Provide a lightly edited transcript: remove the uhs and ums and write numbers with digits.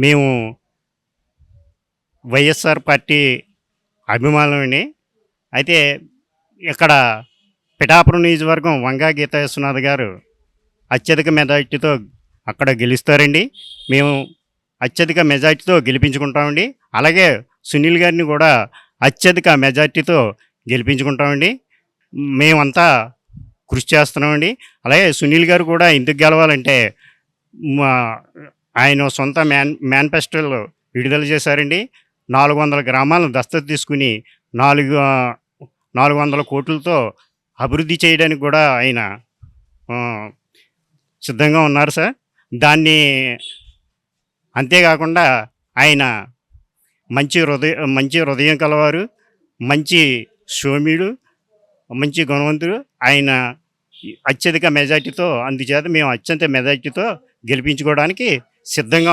మేము వైఎస్ఆర్ పార్టీ అభిమానులండి. అయితే ఇక్కడ పిఠాపురం నియోజకవర్గం వంగా గీతా విశ్వనాథ్ గారు అత్యధిక మెజార్టీతో అక్కడ గెలుస్తారండి. మేము అత్యధిక మెజార్టీతో గెలిపించుకుంటామండి. అలాగే సునీల్ గారిని కూడా అత్యధిక మెజార్టీతో గెలిపించుకుంటామండి. మేమంతా కృషి చేస్తున్నామండి. అలాగే సునీల్ గారు కూడా ఎందుకు గెలవాలంటే మా ఆయన సొంత మేనిఫెస్టోలో విడుదల చేశారండి. 400 గ్రామాలను దత్తత తీసుకుని 400 కోట్లతో అభివృద్ధి చేయడానికి కూడా ఆయన సిద్ధంగా ఉన్నారు సార్. దాన్ని అంతేకాకుండా ఆయన మంచి హృదయం కలవారు, మంచి సౌమ్యుడు, మంచి గుణవంతుడు. ఆయన అత్యధిక మెజార్టీతో, అందుచేత మేము అత్యంత మెజార్టీతో గెలిపించుకోవడానికి సిద్ధంగా